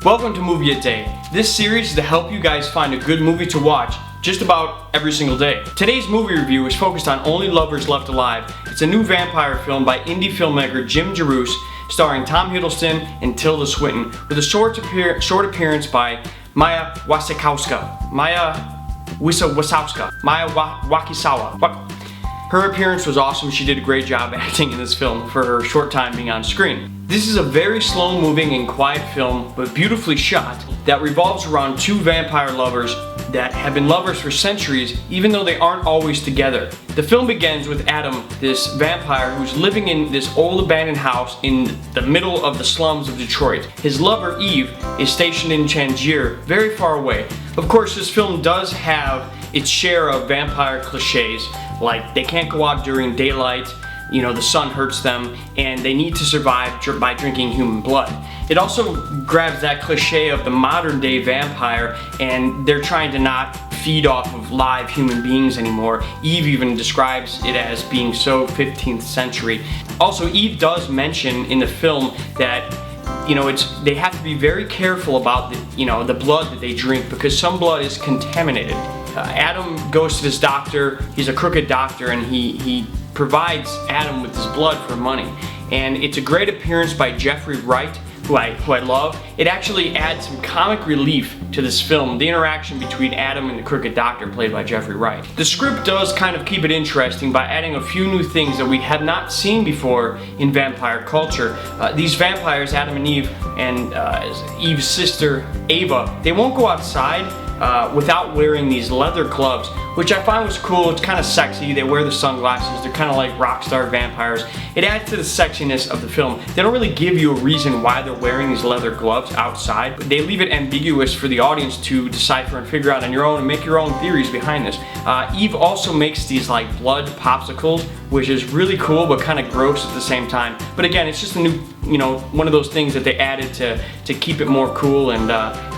Welcome to Movie a Day. This series is to help you guys find a good movie to watch just about every single day. Today's movie review is focused on Only Lovers Left Alive. It's a new vampire film by indie filmmaker Jarmusch, starring Tom Hiddleston and Tilda Swinton, with a short appearance by Wasikowska. Wakisawa. Her appearance was awesome. She did a great job acting in this film for her short time being on screen. This is a very slow-moving and quiet film, but beautifully shot, that revolves around two vampire lovers that have been lovers for centuries, even though they aren't always together. The film begins with Adam, this vampire who's living in this old abandoned house in the middle of the slums of Detroit. His lover, Eve, is stationed in Tangier, very far away. Of course, this film does have its share of vampire cliches, like they can't go out during daylight, you know, the sun hurts them, and they need to survive by drinking human blood. It also grabs that cliche of the modern day vampire, and they're trying to not feed off of live human beings anymore. Eve even describes it as being so 15th century. Also, Eve does mention in the film that they have to be very careful about the blood that they drink, because some blood is contaminated. Adam goes to this doctor. He's a crooked doctor, and he provides Adam with his blood for money. And it's a great appearance by Jeffrey Wright, who I love. It actually adds some comic relief to this film, the interaction between Adam and the crooked doctor played by Jeffrey Wright. The script does kind of keep it interesting by adding a few new things that we have not seen before in vampire culture. These vampires, Adam and Eve, and Eve's sister Ava, they won't go outside without wearing these leather gloves, which I find was cool. It's kind of sexy. They wear the sunglasses. They're kind of like rock star vampires. It adds to the sexiness of the film. They don't really give you a reason why they're wearing these leather gloves outside, but they leave it ambiguous for the audience to decipher and figure out on your own and make your own theories behind this. Eve also makes these like blood popsicles, which is really cool but kind of gross at the same time. But again, it's just a new, one of those things that they added to keep it more cool and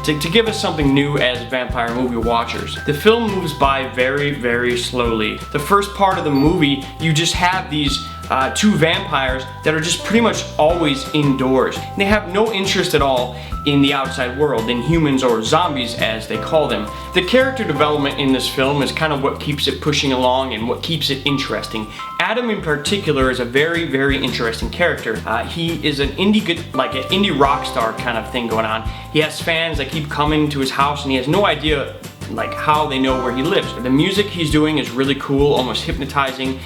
to give us something new as vampire movie watchers. The film moves by very, very slowly. The first part of the movie, you just have these two vampires that are just pretty much always indoors. They have no interest at all in the outside world, in humans or zombies as they call them. The character development in this film is kind of what keeps it pushing along and what keeps it interesting. Adam in particular is a very, very interesting character. He is an indie rock star kind of thing going on. He has fans that keep coming to his house, and he has no idea how they know where he lives. The music he's doing is really cool, almost hypnotizing,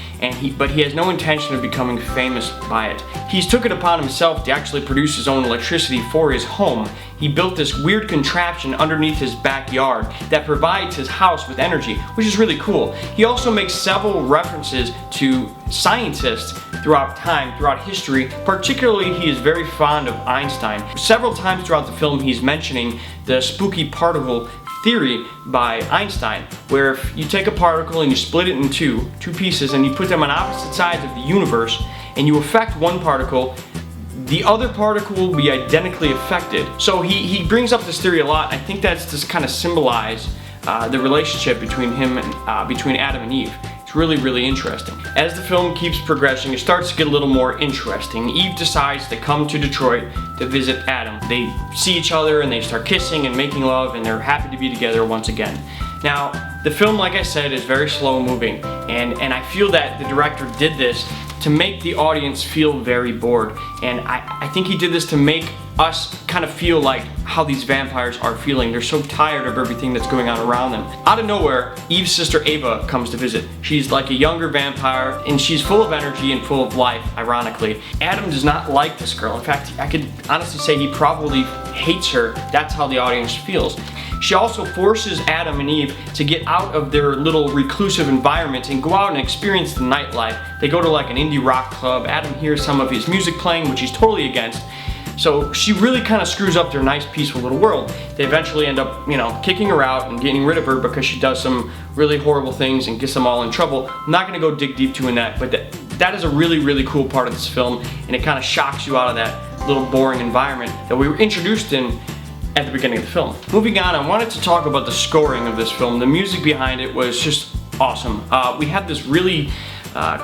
but he has no intention of becoming famous by it. He's took it upon himself to actually produce his own electricity for his home. He built this weird contraption underneath his backyard that provides his house with energy, which is really cool. He also makes several references to scientists throughout time, throughout history. Particularly, he is very fond of Einstein. Several times throughout the film, he's mentioning the spooky particle theory by Einstein, where if you take a particle and you split it in two pieces and you put them on opposite sides of the universe and you affect one particle, the other particle will be identically affected. So he brings up this theory a lot. I think that's to kind of symbolize the relationship between him and between Adam and Eve. It's really, really interesting. As the film keeps progressing, it starts to get a little more interesting. Eve decides to come to Detroit to visit Adam. They see each other and they start kissing and making love, and they're happy to be together once again. Now, the film, like I said, is very slow moving, and I feel that the director did this to make the audience feel very bored. And I think he did this to make us kind of feel like how these vampires are feeling. They're so tired of everything that's going on around them. Out of nowhere, Eve's sister Ava comes to visit. She's like a younger vampire, and she's full of energy and full of life, ironically. Adam does not like this girl. In fact, I could honestly say he probably hates her. That's how the audience feels. She also forces Adam and Eve to get out of their little reclusive environment and go out and experience the nightlife. They go to like an indie rock club. Adam hears some of his music playing, which he's totally against. So she really kind of screws up their nice, peaceful little world. They eventually end up, kicking her out and getting rid of her because she does some really horrible things and gets them all in trouble. I'm not going to go dig deep in that, but that is a really, really cool part of this film, and it kind of shocks you out of that little boring environment that we were introduced in at the beginning of the film. Moving on, I wanted to talk about the scoring of this film. The music behind it was just awesome. We have this really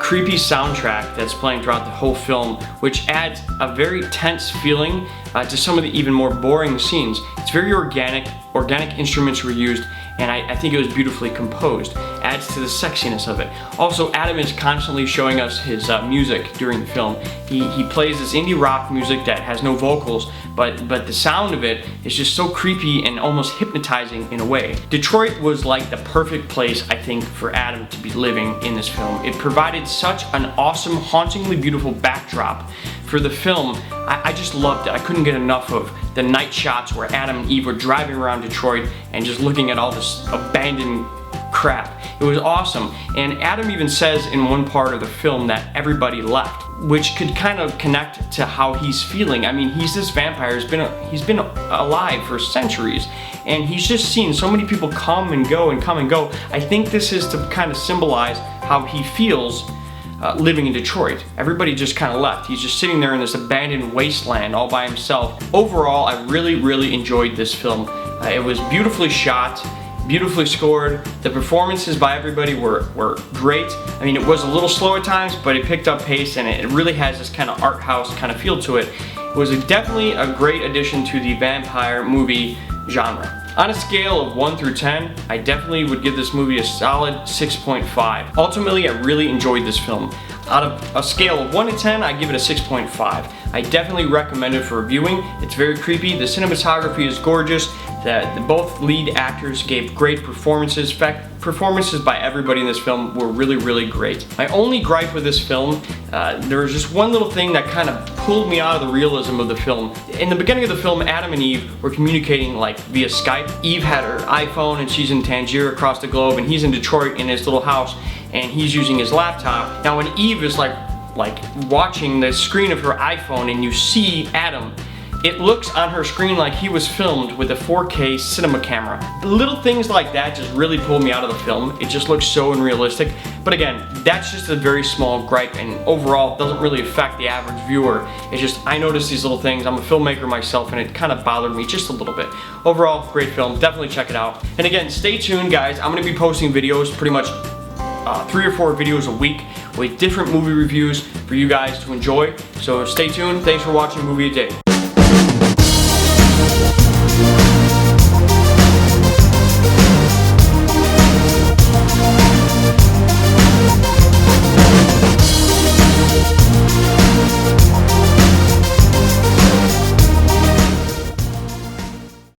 creepy soundtrack that's playing throughout the whole film, which adds a very tense feeling to some of the even more boring scenes. It's very organic instruments were used, and I think it was beautifully composed. Adds to the sexiness of it. Also, Adam is constantly showing us his music during the film. He plays this indie rock music that has no vocals, but the sound of it is just so creepy and almost hypnotizing in a way. Detroit was like the perfect place, I think, for Adam to be living in this film. It provided such an awesome, hauntingly beautiful backdrop for the film. I just loved it. I couldn't get enough of the night shots where Adam and Eve were driving around Detroit and just looking at all this abandoned crap. It was awesome. And Adam even says in one part of the film that everybody left, which could kind of connect to how he's feeling. I mean, he's this vampire, he's been alive for centuries, and he's just seen so many people come and go and come and go. I think this is to kind of symbolize how he feels living in Detroit. Everybody just kind of left. He's just sitting there in this abandoned wasteland all by himself. Overall, I really enjoyed this film. It was beautifully shot, beautifully scored. The performances by everybody were great. I mean, it was a little slow at times, but it picked up pace, and it really has this kind of art house kind of feel to it. It was definitely a great addition to the vampire movie genre. On a scale of 1 through 10, I definitely would give this movie a solid 6.5. Ultimately, I really enjoyed this film. Out of a scale of 1 to 10, I give it a 6.5. I definitely recommend it for viewing. It's very creepy. The cinematography is gorgeous. Both lead actors gave great performances. In fact, performances by everybody in this film were really great. My only gripe with this film, there was just one little thing that kind of pulled me out of the realism of the film. In the beginning of the film, Adam and Eve were communicating like via Skype. Eve had her iPhone and she's in Tangier across the globe, and he's in Detroit in his little house, and he's using his laptop. Now when Eve is like watching the screen of her iPhone and you see Adam, it looks on her screen like he was filmed with a 4K cinema camera. Little things like that just really pulled me out of the film. It just looks so unrealistic. But again, that's just a very small gripe, and overall it doesn't really affect the average viewer. It's just, I noticed these little things. I'm a filmmaker myself, and it kind of bothered me just a little bit. Overall, great film. Definitely check it out. And again, stay tuned, guys. I'm going to be posting videos pretty much 3 or 4 videos a week with different movie reviews for you guys to enjoy. So stay tuned. Thanks for watching Movie a Day.